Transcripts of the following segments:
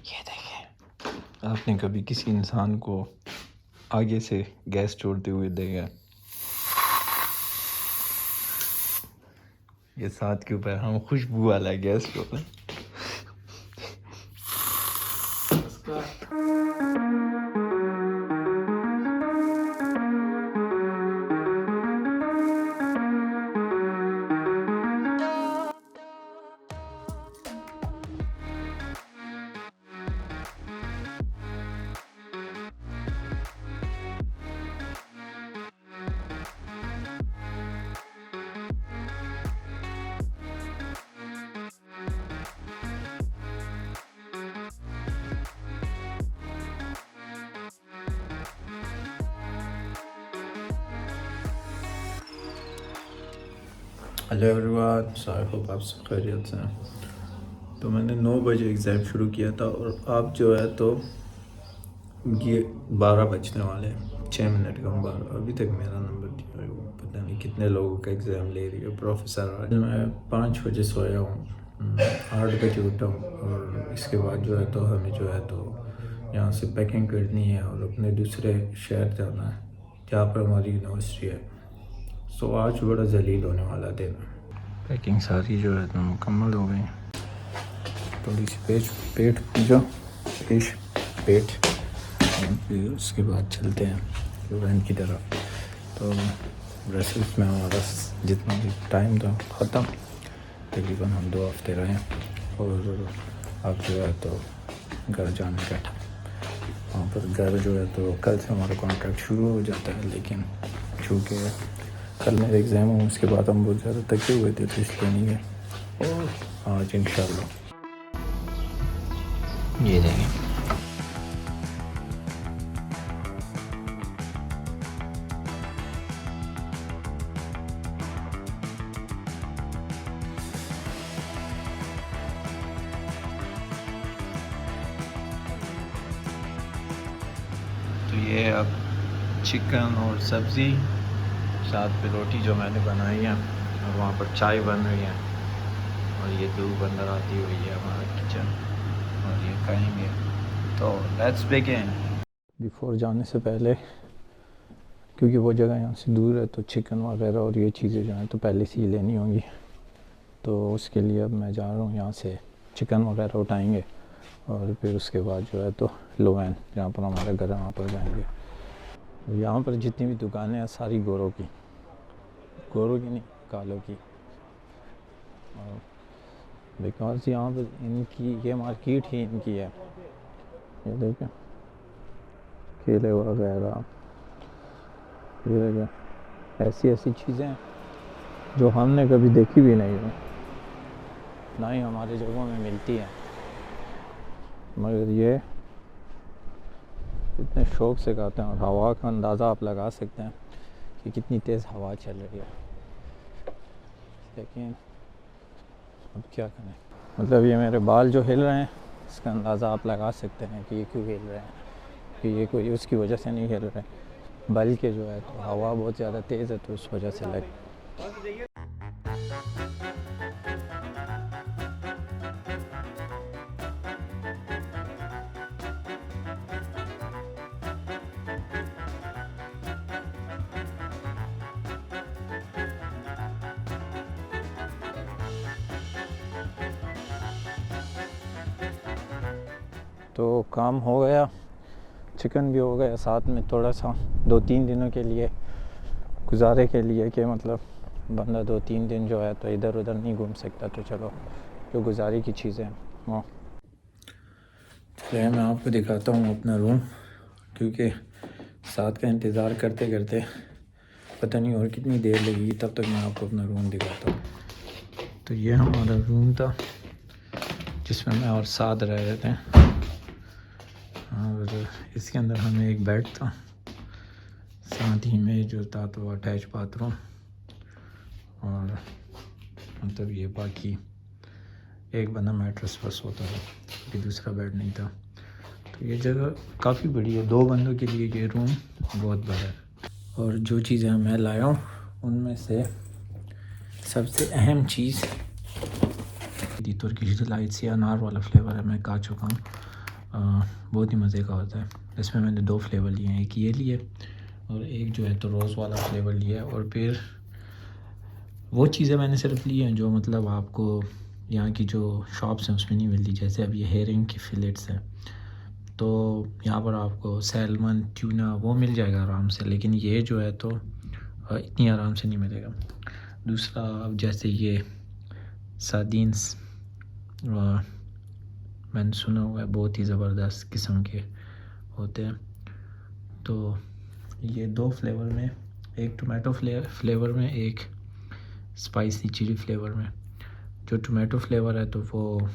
ये देखें, आपने कभी किसी इंसान को आगे से गैस छोड़ते हुए देखा? ये साथ के ऊपर हम खुशबू वाला गैस छोड़ते। Hello everyone, so I hope आप सब खैरियत से हैं। तो मैंने 9 बजे एग्ज़ाम शुरू किया था और अब जो है तो ये 12 बजने वाले हैं, 6 मिनट कम 12। अभी तक मेरा नंबर दिया है, वो पता नहीं कितने लोगों का एग्ज़ाम ले रही है प्रोफेसर। आज मैं 5 बजे सोया हूँ, 8 बजे उठा हूँ और इसके बाद जो है तो हमें जो है तो यहाँ से पैकिंग करनी है और अपने दूसरे शहर जाना है जहाँ पर हमारी यूनिवर्सिटी है। सो आज बड़ा जलील होने वाला दिन। पैकिंग सारी जो है तो मुकम्मल हो गई। थोड़ी सी पेट फिर उसके बाद चलते हैं वैन की तरफ। तो ब्रसल्स में हमारा जितना भी टाइम था ख़त्म, तकरीबन हम 2 हफ्ते रहे और अब जो है तो घर जाने का था। वहाँ पर घर जो है तो कल से हमारा कॉन्ट्रैक्ट शुरू हो जाता है, लेकिन चूँकि कल मेरे एग्ज़ाम हूँ उसके बाद हम बहुत ज़्यादा थके हुए थे तो इसलिए नहीं गए। और आज इंशाल्लाह ये देखें। तो ये अब चिकन और सब्ज़ी साथ पे रोटी जो मैंने बनाई है और वहाँ पर चाय बन रही है और ये धूप अंदर आती हुई है हमारा किचन और ये खाएंगे। तो लेट्स बिगिन। बिफोर जाने से पहले, क्योंकि वो जगह यहाँ से दूर है, तो चिकन वगैरह और ये चीज़ें जो हैं तो पहले से ही लेनी होंगी। तो उसके लिए अब मैं जा रहा हूँ, यहाँ से चिकन वगैरह उठाएंगे और फिर उसके बाद जो है तो लोवैन जहाँ पर हमारा घर है वहाँ पर जाएंगे। यहाँ पर जितनी भी दुकानें हैं सारी गोरों की नहीं, कालों की। और बिकॉज यहाँ पर इनकी ये मार्केट ही इनकी है। ये देखें, केले वगैरह, ये ऐसी चीज़ें हैं जो हमने कभी देखी भी नहीं हो, ना ही हमारे जगहों में मिलती है। मगर ये इतने शौक़ से खाते हैं और हवा का अंदाज़ा आप लगा सकते हैं कि कितनी तेज़ हवा चल रही है। लेकिन अब क्या करें, मतलब ये मेरे बाल जो हिल रहे हैं इसका अंदाज़ा आप लगा सकते हैं कि ये क्यों हिल रहे हैं, कि ये कोई उसकी वजह से नहीं हिल रहे, बल्कि जो है तो हवा बहुत ज़्यादा तेज़ है तो उस वजह से लग। तो काम हो गया, चिकन भी हो गया, साथ में थोड़ा सा 2-3 दिनों के लिए गुजारे के लिए कि मतलब बंदा 2-3 दिन जो है तो इधर उधर नहीं घूम सकता, तो चलो जो गुजारे की चीज़ें वो चलिए मैं आपको दिखाता हूँ अपना रूम, क्योंकि साथ का इंतज़ार करते करते पता नहीं और कितनी देर लगेगी, तब तक मैं आपको अपना रूम दिखाता हूँ। तो ये हमारा रूम था जिसमें मैं और साथ रह रहे थे और इसके अंदर हमें एक बेड था, साथ ही में जो था तो अटैच बाथरूम और मतलब ये बाकी एक बंदा मैट्रेस पर सोता था, क्योंकि दूसरा बेड नहीं था। तो ये जगह काफ़ी बड़ी है, 2 बंदों के लिए ये रूम बहुत बड़ा है। और जो चीज़ें मैं लाया हूँ उनमें से सबसे अहम चीज़ तुर्किश डिलाइट्स या अनार वाला फ्लेवर है, मैं खा चुका हूँ बहुत ही मज़े का होता है। इसमें मैंने 2 फ्लेवर लिए हैं, एक ये लिए और एक जो है तो रोज़ वाला फ्लेवर लिया है। और फिर वो चीज़ें मैंने सिर्फ ली हैं जो मतलब आपको यहाँ की जो शॉप्स हैं उसमें नहीं मिलती। जैसे अब ये हेरिंग की फिलेट्स हैं तो यहाँ पर आपको सैल्मन, ट्यूना वो मिल जाएगा आराम से, लेकिन ये जो है तो इतनी आराम से नहीं मिलेगा। दूसरा अब जैसे ये सार्डिन्स, मैंने सुना हुआ है बहुत ही ज़बरदस्त किस्म के होते हैं। तो ये 2 फ्लेवर में, एक टोमेटो फ्लेवर में, एक स्पाइसी चिली फ्लेवर में। जो टोमेटो फ्लेवर है तो वो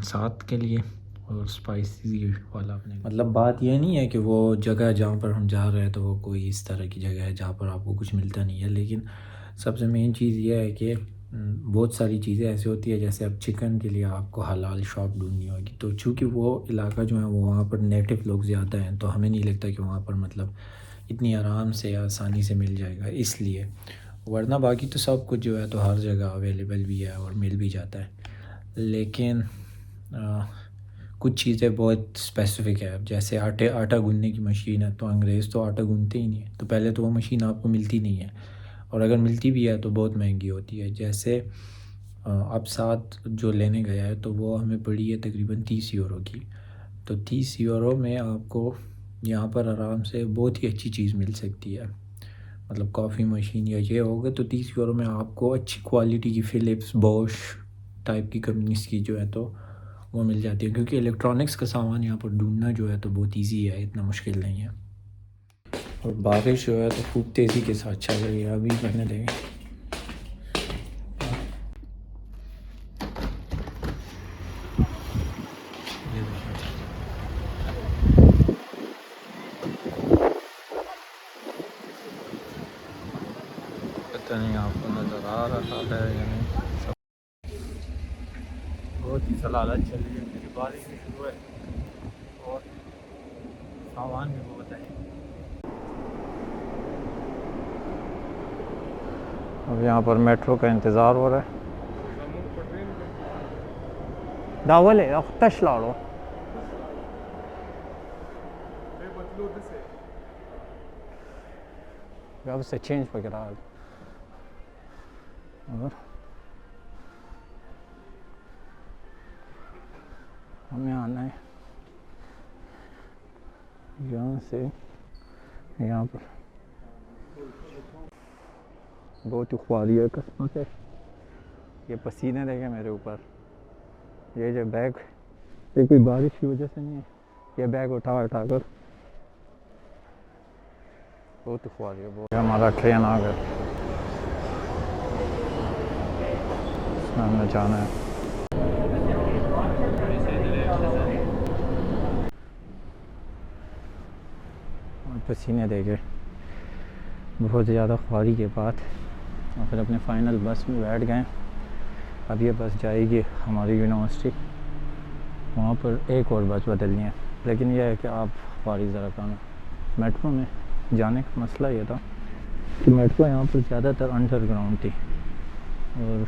7 के लिए और स्पाइसी वाला अपने। मतलब बात ये नहीं है कि वो जगह जहाँ पर हम जा रहे हैं तो वो कोई इस तरह की जगह है जहाँ पर आपको कुछ मिलता नहीं है, लेकिन सबसे मेन चीज़ ये है कि बहुत सारी चीज़ें ऐसी होती है। जैसे अब चिकन के लिए आपको हलाल शॉप ढूंढनी होगी, तो चूँकि वो इलाका जो है वो वहाँ पर नेटिव लोग ज़्यादा हैं, तो हमें नहीं लगता कि वहाँ पर मतलब इतनी आराम से आसानी से मिल जाएगा, इसलिए। वरना बाकी तो सब कुछ जो है तो हर जगह अवेलेबल भी है और मिल भी जाता है। लेकिन कुछ चीज़ें बहुत स्पेसिफ़िक है। अब जैसे आटा गूँधने की मशीन है, तो अंग्रेज़ तो आटा गूँधते ही नहीं है, तो पहले तो वो मशीन आपको मिलती नहीं है, और अगर मिलती भी है तो बहुत महंगी होती है। जैसे अब साथ जो लेने गया है तो वो हमें पड़ी है तकरीबन 30 यूरो की। तो 30 यूरो में आपको यहाँ पर आराम से बहुत ही अच्छी चीज़ मिल सकती है। मतलब कॉफ़ी मशीन या ये होगा तो 30 यूरो में आपको अच्छी क्वालिटी की फ़िलिप्स, बॉश टाइप की कंपनीज़ की जो है तो वो मिल जाती है। क्योंकि इलेक्ट्रॉनिक्स का सामान यहाँ पर ढूंढना जो है तो बहुत ईजी है, इतना मुश्किल नहीं है। और बारिश जो है तो खूब तेज़ी के साथ चल रही है। अभी मैंने देखें पता नहीं आपको नज़र आ रहा है या नहीं। बहुत ही सलालत चल रही है, मेरी बारिश भी शुरू है और सामान भी बहुत है। अब यहाँ पर मेट्रो का इंतज़ार हो रहा है। दावले अख्तश लाड़ो अब से चेंज वगैरह और हमें आना है यहाँ से यहाँ पर। बहुत ही ख्वारी है कसम से। ये पसीने देखे मेरे ऊपर। ये जो बैग, ये कोई बारिश की वजह से नहीं है, ये बैग उठा कर बहुत ही ख्वारी है। बहुत हमारा ट्रेन आ गया, हमें जाना है। पसीने देखे बहुत ज़्यादा ख्वारी के बाद और फिर अपने फ़ाइनल बस में बैठ गए। अब ये बस जाएगी हमारी यूनिवर्सिटी, वहाँ पर एक और बस बदलनी है। लेकिन यह है कि आप ख्वारी ज़रा कम। मेट्रो में जाने का मसला ये था कि मेट्रो यहाँ पर ज़्यादातर अंडरग्राउंड थी और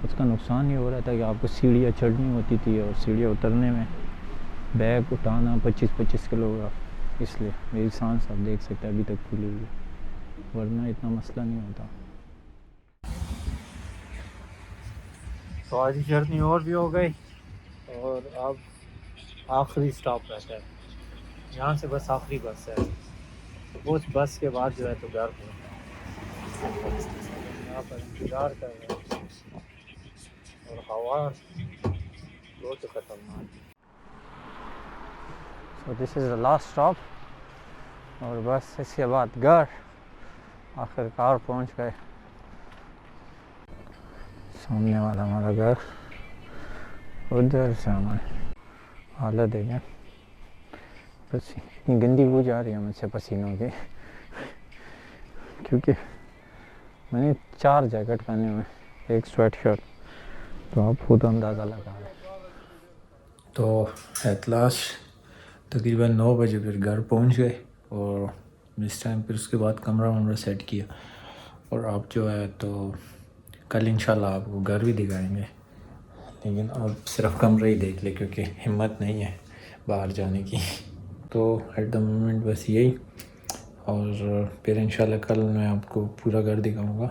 उसका नुकसान ये हो रहा था कि आपको सीढ़ियाँ चढ़नी होती थी और सीढ़ियाँ उतरने में बैग उठाना 25-25 किलो का। इसलिए मेरी सांस आप देख सकते हैं अभी तक खुली हुई है, वरना इतना मसला नहीं होता। तो आज की जर्नी और भी हो गई और अब आखिरी स्टॉप रहता है, यहाँ से बस आखिरी बस है। तो उस बस के बाद जो है तो घर यहाँ पर इंतज़ार कर रहे हैं और हवा बहुत ख़तरनाक। So this is the last stop और बस इसके बाद घर। आखिरकार पहुँच गए। सामने वाला हमारा घर, उधर से हमारे हालत देखें। बस इतनी गंदी बू जा रही है मुझसे पसीनों की क्योंकि मैंने 4 जैकेट पहने हुए, एक स्वेट शर्ट, तो आप खुद अंदाज़ा लगा लें। तो एट लास्ट तकरीबन 9 बजे फिर घर पहुंच गए और इस टाइम फिर उसके बाद कमरा वमरा सेट किया और आप जो है तो कल इंशाल्लाह आपको घर भी दिखाएंगे। लेकिन अब सिर्फ कमरा ही देख ले क्योंकि हिम्मत नहीं है बाहर जाने की। तो एट द मोमेंट बस यही, और फिर इंशाल्लाह कल मैं आपको पूरा घर दिखाऊंगा।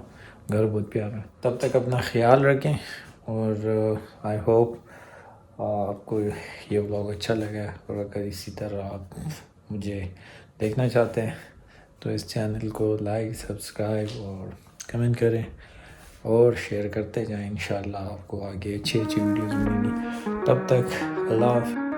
घर बहुत प्यारा है। तब तक अपना ख्याल रखें, और आई होप आपको ये व्लॉग अच्छा लगा, और अगर इसी तरह आप मुझे देखना चाहते हैं तो इस चैनल को लाइक, सब्सक्राइब और कमेंट करें और शेयर करते जाएं। इंशाल्लाह आपको आगे अच्छी अच्छी वीडियोज़ मिलेंगी। तब तक अल्लाह हाफ़िज़।